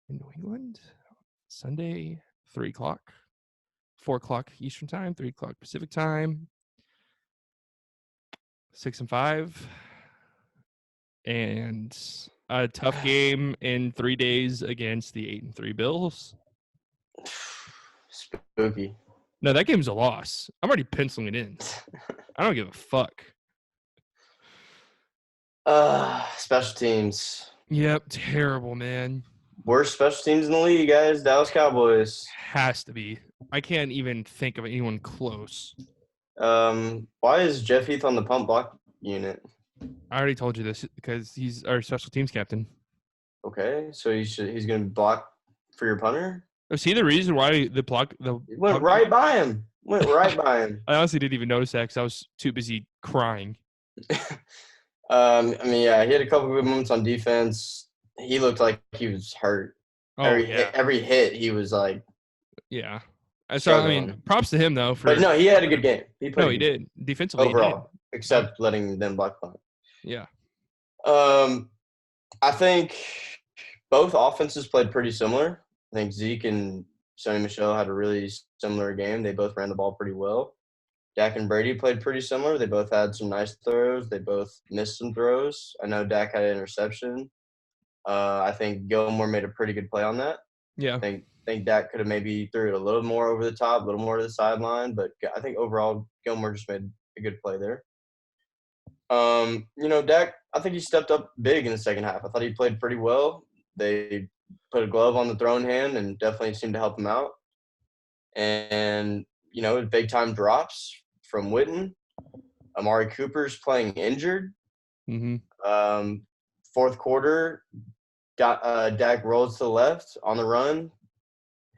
in New England. Sunday, 3 o'clock. 4 o'clock Eastern time, 3 o'clock Pacific time. 6-5. And a tough game in 3 days against the 8-3 Bills. Spooky. No, that game's a loss. I'm already penciling it in. I don't give a fuck. Special teams. Yep, terrible, man. Worst special teams in the league, guys. Dallas Cowboys. Has to be. I can't even think of anyone close. Why is Jeff Heath on the punt block unit? I already told you this because he's our special teams captain. Okay, so he's going to block for your punter? Was he the reason why the block went right by him? I honestly didn't even notice that because I was too busy crying. I mean, yeah, he had a couple good moments on defense. He looked like he was hurt. Every hit, he was like, yeah. So I mean, props to him though. But no, he had a good game. He did defensively overall, except letting them block punt. Yeah. I think both offenses played pretty similar. I think Zeke and Sonny Michel had a really similar game. They both ran the ball pretty well. Dak and Brady played pretty similar. They both had some nice throws. They both missed some throws. I know Dak had an interception. I think Gilmore made a pretty good play on that. Yeah. I think Dak could have maybe threw it a little more over the top, a little more to the sideline, but I think overall Gilmore just made a good play there. Dak, I think he stepped up big in the second half. I thought he played pretty well. They put a glove on the thrown hand and definitely seemed to help him out. And, big time drops from Witten. Amari Cooper's playing injured. Mm-hmm. Fourth quarter, Dak rolls to the left on the run,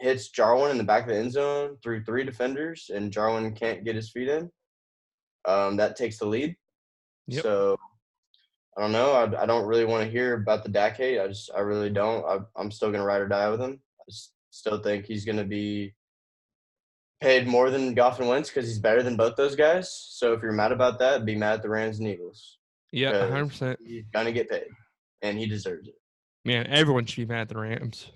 hits Jarwin in the back of the end zone through 3 defenders, and Jarwin can't get his feet in. That takes the lead. Yep. So, I don't know. I don't really want to hear about the Dak hate. I really don't. I'm still going to ride or die with him. I still think he's going to be paid more than Goff and Wentz because he's better than both those guys. So, if you're mad about that, be mad at the Rams and Eagles. Yeah, 100%. He's going to get paid, and he deserves it. Man, everyone should be mad at the Rams.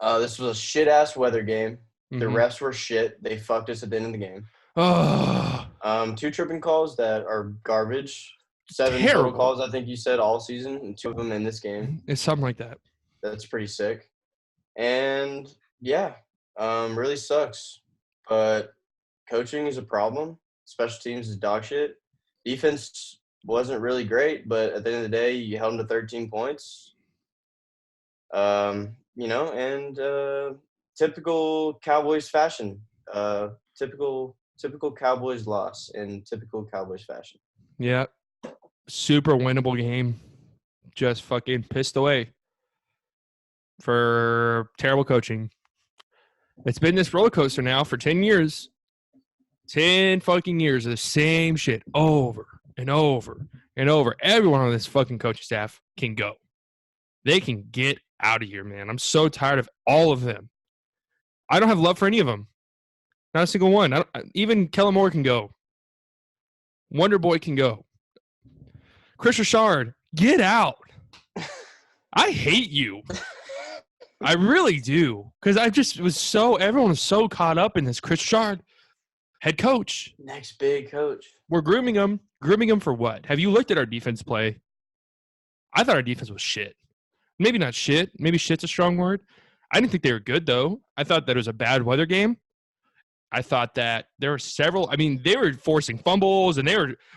This was a shit-ass weather game. Mm-hmm. The refs were shit. They fucked us at the end of the game. Oh. 2 tripping calls that are garbage. 7 total calls, I think you said, all season, and 2 of them in this game. It's something like that. That's pretty sick. And, yeah, really sucks. But coaching is a problem. Special teams is dog shit. Defense wasn't really great, but at the end of the day, you held them to 13 points. Typical Cowboys fashion. Typical Cowboys loss in typical Cowboys fashion. Yeah. Super winnable game. Just fucking pissed away for terrible coaching. It's been this roller coaster now for 10 years. 10 fucking years of the same shit over and over and over. Everyone on this fucking coaching staff can go. They can get out of here, man. I'm so tired of all of them. I don't have love for any of them. Not a single one. Even Kellen Moore can go. Wonder Boy can go. Chris Richard, get out. I hate you. I really do. Because everyone was so caught up in this. Chris Richard, head coach. Next big coach. We're grooming him. Grooming him for what? Have you looked at our defense play? I thought our defense was shit. Maybe not shit. Maybe shit's a strong word. I didn't think they were good, though. I thought that it was a bad weather game. I thought that there were several. I mean, they were forcing fumbles, and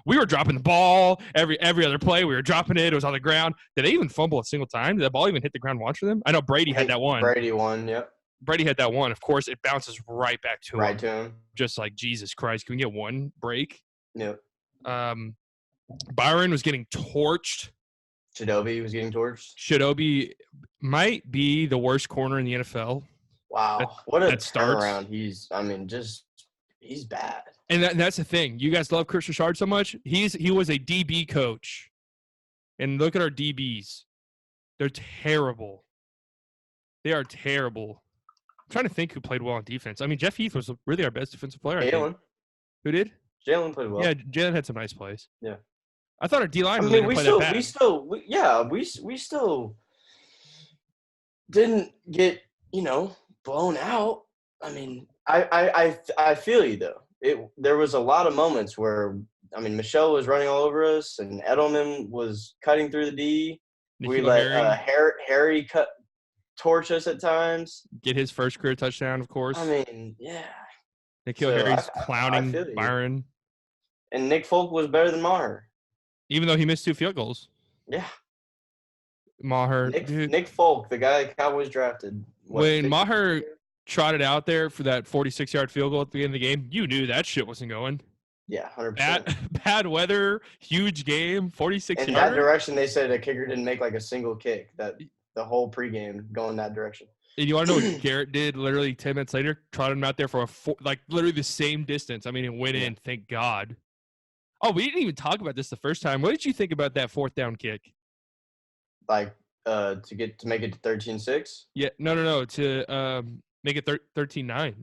we were dropping the ball every other play. We were dropping it. It was on the ground. Did they even fumble a single time? Did the ball even hit the ground once for them? I know Brady had that one. Brady won, yep. Brady had that one. Of course, it bounces right back to him. Right to him. Just like, Jesus Christ, can we get one break? Yep. Byron was getting torched. Chidobe was getting torched. Chidobe might be the worst corner in the NFL. Wow, what a turnaround. He's bad. And that's the thing. You guys love Chris Richard so much. He was a DB coach. And look at our DBs. They're terrible. They are terrible. I'm trying to think who played well on defense. I mean, Jeff Heath was really our best defensive player. Jalen. Who did? Jalen played well. Yeah, Jalen had some nice plays. Yeah. I thought our D-line didn't play that bad. We still didn't get, blown out. I mean, I feel you though. There was a lot of moments where Michelle was running all over us, and Edelman was cutting through the D. We N'Keal let Harry Harry torch us at times. get his first career touchdown, of course. Yeah. N'Keal So Harry's I clowning feel you. Byron, And Nick Folk was better than Maher. even though he missed 2 field goals. Yeah. Maher, Nick Folk, the guy the Cowboys drafted. When Maher trotted out there for that 46-yard field goal at the end of the game, you knew that shit wasn't going. Yeah, 100%. Bad weather, huge game, 46 In that direction, they said a kicker didn't make like a single kick. That the whole pregame going that direction. And you want to know what Garrett did literally 10 minutes later? Trotted him out there for literally the same distance. I mean, it went in, thank God. Oh, we didn't even talk about this the first time. What did you think about that 4th down kick? Like to make it to 13-6? Yeah, no, to make it 13-9.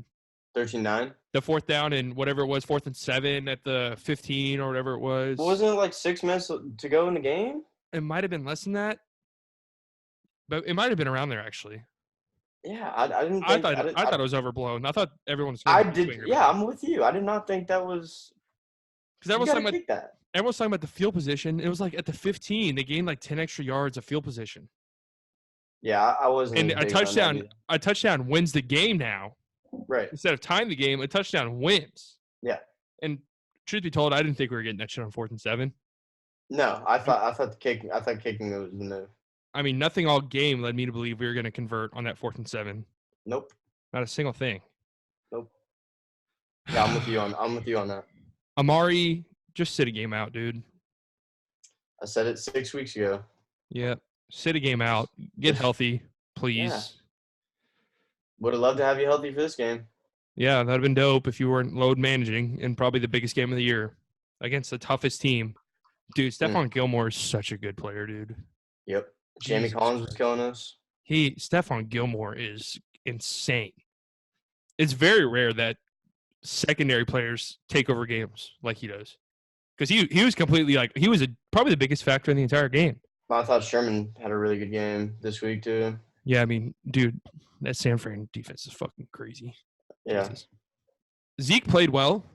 13-9? The 4th down and whatever it was, 4th and 7 at the 15 or whatever it was. Wasn't it like 6 minutes to go in the game? It might have been less than that, but it might have been around there actually. Yeah, I didn't. I thought it was overblown. I thought everyone was. I did. Yeah, I'm with you. I did not think that was. Because everyone's talking about the field position. It was like at the 15, they gained like 10 extra yards of field position. Yeah, I wasn't. And a touchdown wins the game now. Right. Instead of tying the game, a touchdown wins. Yeah. And truth be told, I didn't think we were getting that shit on 4th and 7. No, I thought kicking was the move. I mean, nothing all game led me to believe we were going to convert on that 4th and 7. Nope. Not a single thing. Nope. Yeah, I'm with you on that. Amari, just sit a game out, dude. I said it 6 weeks ago. Yeah. Sit a game out. Get healthy, please. Yeah. Would have loved to have you healthy for this game. Yeah, that would have been dope if you weren't load managing in probably the biggest game of the year against the toughest team. Dude, Stephon Gilmore is such a good player, dude. Yep. Jamie Collins was killing us. Stephon Gilmore is insane. It's very rare that secondary players take over games like he does. Because he was completely probably the biggest factor in the entire game. I thought Sherman had a really good game this week too. Yeah, I mean, dude, that San Fran defense is fucking crazy. Yeah. Zeke played well.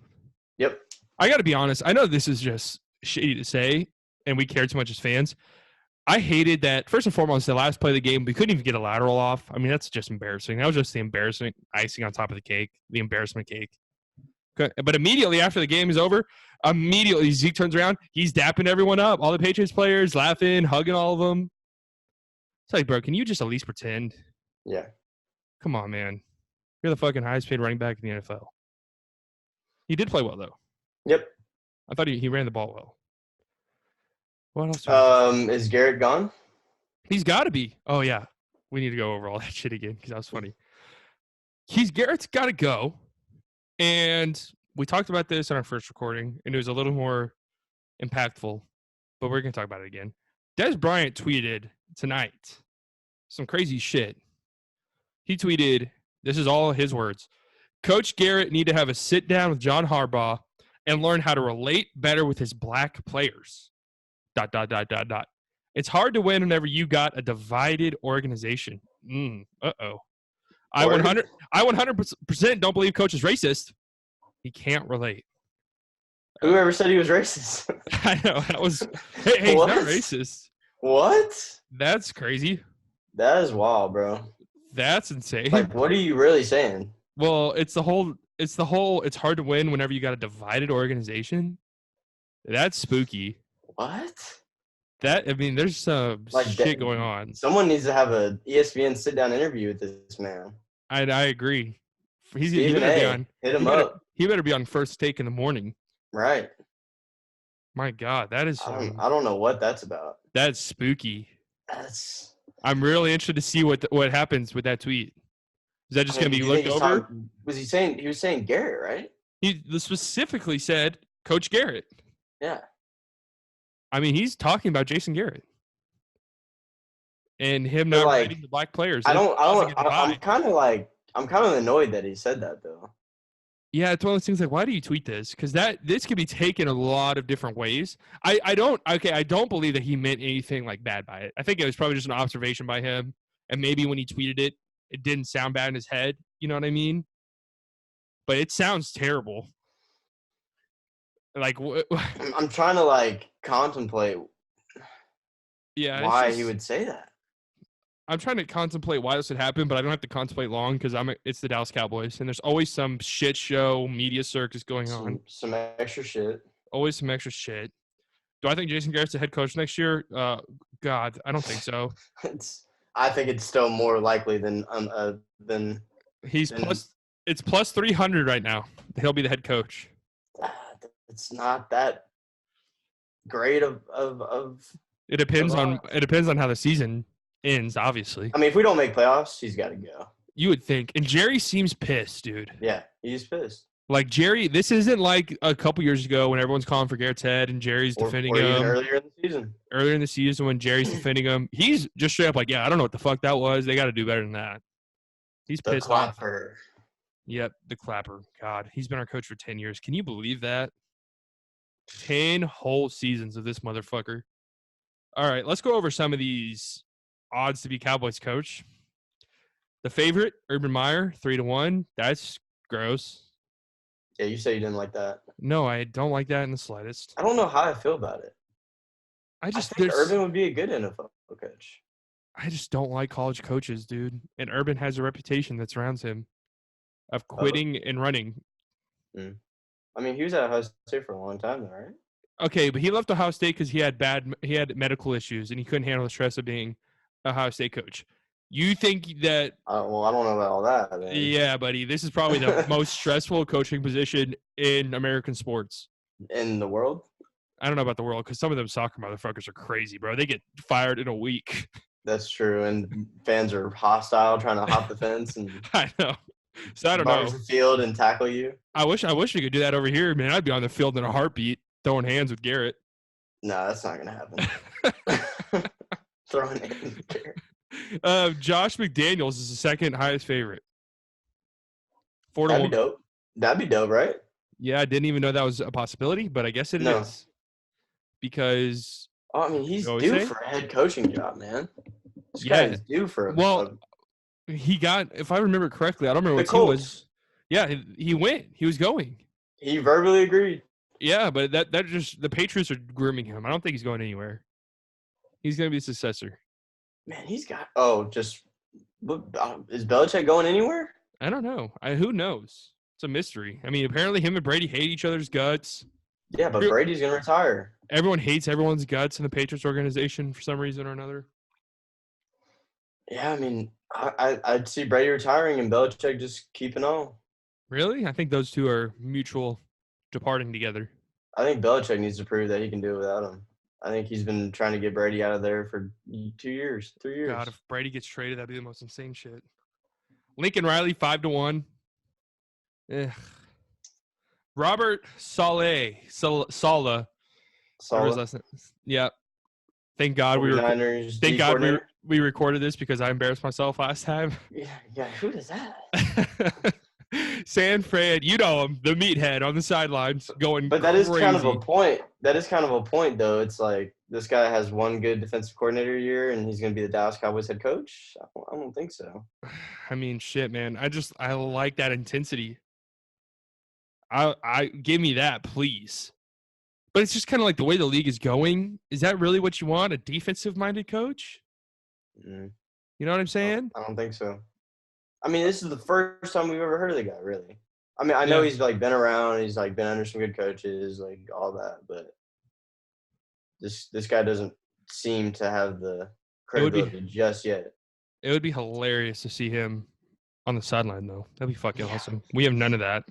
Yep. I got to be honest. I know this is just shitty to say, and we care too much as fans. I hated that, first and foremost, the last play of the game, we couldn't even get a lateral off. I mean, that's just embarrassing. That was just the embarrassing icing on top of the cake, the embarrassment cake. But immediately after the game is over, immediately Zeke turns around. He's dapping everyone up, all the Patriots players, laughing, hugging all of them. It's like, bro, can you just at least pretend? Yeah. Come on, man. You're the fucking highest paid running back in the NFL. He did play well, though. Yep. I thought he ran the ball well. What else? Is Garrett gone? He's got to be. Oh, yeah. We need to go over all that shit again because that was funny. Garrett's got to go. And we talked about this in our first recording, and it was a little more impactful, but we're going to talk about it again. Des Bryant tweeted tonight some crazy shit. He tweeted, this is all his words, Coach Garrett need to have a sit down with John Harbaugh and learn how to relate better with his black players. ... It's hard to win whenever you got a divided organization. Uh-oh. I 100% don't believe Coach is racist. He can't relate. Whoever said he was racist? I know. That was hey, he's not racist. What? That's crazy. That is wild, bro. That's insane. Like, what are you really saying? Well, it's hard to win whenever you got a divided organization. That's spooky. What? There's some shit going on. Someone needs to have a ESPN sit-down interview with this man. I agree. He better be on First Take in the morning. Right. My God, that is. I don't know what that's about. That's spooky. I'm really interested to see what happens with that tweet. Is that just going to be looked over? He was saying Garrett, right? He specifically said Coach Garrett. Yeah. I mean, he's talking about Jason Garrett and him not rating the black players. I'm kind of annoyed that he said that though. Yeah, it's one of those things like, why do you tweet this? Because this could be taken a lot of different ways. I don't believe that he meant anything like bad by it. I think it was probably just an observation by him. and maybe when he tweeted it, it didn't sound bad in his head. You know what I mean? But it sounds terrible. Like, I'm trying to like contemplate why just, he would say that. I'm trying to contemplate why this would happen, but I don't have to contemplate long because it's the Dallas Cowboys, and there's always some shit show media circus going on. Some extra shit. Always some extra shit. Do I think Jason Garrett's the head coach next year? God, I don't think so. I think it's still more likely than He's plus. It's plus 300 right now. He'll be the head coach. It's not that great of. It depends on how the season ends. Obviously, I mean, if we don't make playoffs, he's got to go. You would think. And Jerry seems pissed, dude. Yeah, he's pissed. Like Jerry, this isn't like a couple years ago when everyone's calling for Garrett's head and Jerry's defending him. Even earlier in the season. Earlier in the season when Jerry's defending him, he's just straight up like, yeah, I don't know what the fuck that was. They got to do better than that. He's pissed off. Yep, the clapper. God, he's been our coach for 10 years. Can you believe that? 10 whole seasons of this motherfucker. All right, let's go over some of these odds to be Cowboys coach. The favorite, Urban Meyer, 3-1. That's gross. Yeah, you say you didn't like that. No, I don't like that in the slightest. I don't know how I feel about it. I think Urban would be a good NFL coach. I just don't like college coaches, dude. And Urban has a reputation that surrounds him of quitting and running. I mean, he was at Ohio State for a long time, though, right? Okay, but he left Ohio State because he had medical issues and he couldn't handle the stress of being a Ohio State coach. You think that? Well, I don't know about all that. Man. Yeah, buddy. This is probably the most stressful coaching position in American sports. In the world? I don't know about the world because some of them soccer motherfuckers are crazy, bro. They get fired in a week. That's true, and fans are hostile, trying to hop the fence and I know. So I don't know. The field and tackle you. I wish we could do that over here, man. I'd be on the field in a heartbeat, throwing hands with Garrett. No, that's not gonna happen. Throwing hands with Garrett. Josh McDaniels is the second highest favorite. 4-1. That'd be dope. That'd be dope, right? Yeah, I didn't even know that was a possibility, but I guess it is. Because I mean, he's due for a head coaching job, man. This guy is due for he got, if I remember correctly, I don't remember what team was. Yeah, he went. He was going. He verbally agreed. Yeah, but that just the Patriots are grooming him. I don't think he's going anywhere. He's going to be the successor. Man, he's got is Belichick going anywhere? I don't know. Who knows? It's a mystery. I mean, apparently him and Brady hate each other's guts. Yeah, but Brady's going to retire. Everyone hates everyone's guts in the Patriots organization for some reason or another. Yeah, I mean, I'd see Brady retiring and Belichick just keeping on. Really? I think those two are mutual departing together. I think Belichick needs to prove that he can do it without him. I think he's been trying to get Brady out of there for 3 years. God, if Brady gets traded, that'd be the most insane shit. Lincoln Riley, 5-1. Robert Saleh. Yeah. Thank God we recorded this because I embarrassed myself last time. Yeah. Who is that? San Fran, you know him, the meathead on the sidelines going. But that is kind of a point. That is kind of a point, though. It's like this guy has one good defensive coordinator year, and he's going to be the Dallas Cowboys head coach. I don't think so. I mean, shit, man. I like that intensity. I give me that, please. But it's just kind of like the way the league is going. Is that really what you want? A defensive-minded coach? You know what I'm saying? I don't think so. I mean, this is the first time we've ever heard of the guy, really. I mean, I know he's like been around, he's like been under some good coaches, like all that, but this guy doesn't seem to have the credibility just yet. It would be hilarious to see him on the sideline, though. That'd be fucking awesome. We have none of that.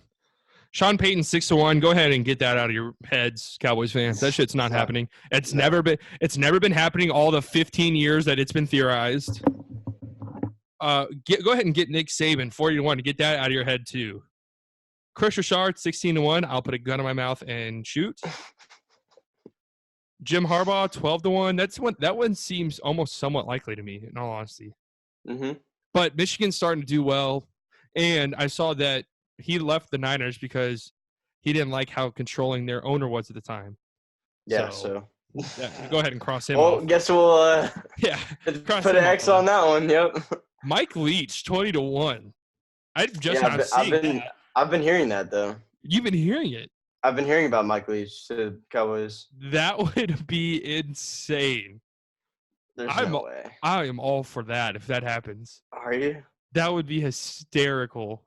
Sean Payton 6-1. Go ahead and get that out of your heads, Cowboys fans. That shit's not happening. It's never been happening all the 15 years that it's been theorized. Go ahead and get Nick Saban 40-1 to get that out of your head too. Chris Richard 16-1. I'll put a gun in my mouth and shoot. Jim Harbaugh 12-1. That one seems almost somewhat likely to me, in all honesty. But Michigan's starting to do well, and I saw that he left the Niners because he didn't like how controlling their owner was at the time. Yeah, so Yeah, go ahead and cross him Well, off. guess we'll Yeah, cross put him an off X the on list. that one. Yep. Mike Leach, 20-1. I'm just Yeah, not seeing that. I've been hearing that though. You've been hearing it. I've been hearing about Mike Leach to Cowboys. That would be insane. There's no way. I am all for that if that happens. Are you? That would be hysterical.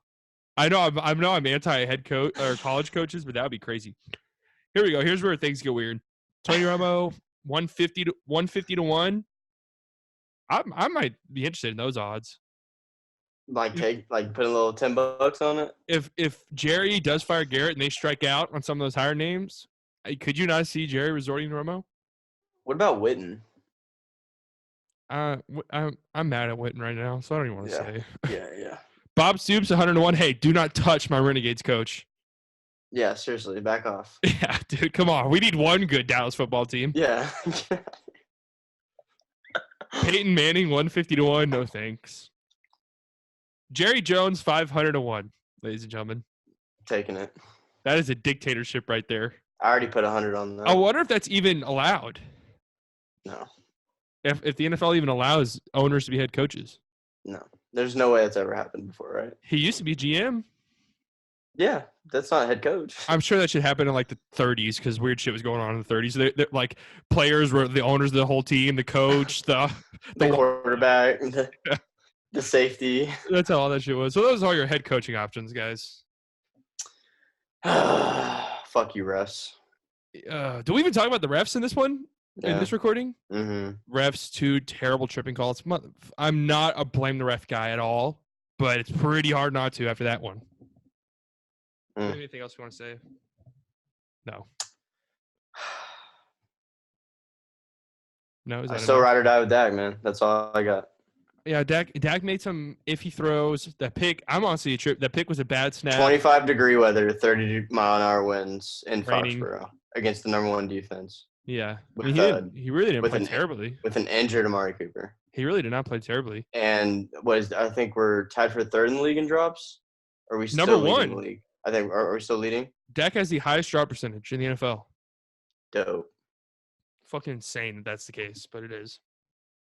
I know I'm anti head coach or college coaches, but that would be crazy. Here we go. Here's where things get weird. Tony Romo, 150 to 1. I might be interested in those odds. Put a little $10 on it. If Jerry does fire Garrett and they strike out on some of those higher names, could you not see Jerry resorting to Romo? What about Witten? I'm mad at Witten right now, so I don't even want to say. Yeah. Bob Stoops, 101. Hey, do not touch my Renegades coach. Yeah, seriously, back off. Yeah, dude, come on. We need one good Dallas football team. Yeah. Peyton Manning, 150 to 1. No thanks. Jerry Jones, 500 to 1. Ladies and gentlemen, Taking it. that is a dictatorship right there. I already put 100 on that. I wonder if that's even allowed. No. If the NFL even allows owners to be head coaches. No. There's no way that's ever happened before, right? He used to be GM. Yeah, that's not a head coach. I'm sure that should happen in like the 30s because weird shit was going on in the 30s. They're like players were the owners of the whole team, the coach, the quarterback, the safety. That's how all that shit was. So those are all your head coaching options, guys. Fuck you, refs. Do we even talk about the refs in this one? Yeah. In this recording? Mm-hmm. Refs, 2 terrible tripping calls. I'm not a blame the ref guy at all, but it's pretty hard not to after that one. Anything else you want to say? No. No, is that I still ride or die with Dak, man. That's all I got. Yeah, Dak made some iffy throws. That pick, I'm honestly that pick was a bad snap. 25-degree weather, 30-mile-an-hour winds in Raining. Foxborough against the number 1 defense. Yeah, With, he really didn't play terribly. With an injured Amari Cooper. He really did not play terribly. And I think we're tied for 3rd in the league in drops. Or are we still number leading 1 the league? I think are we still leading? Dak has the highest drop percentage in the NFL. Dope. Fucking insane that that's the case, but it is.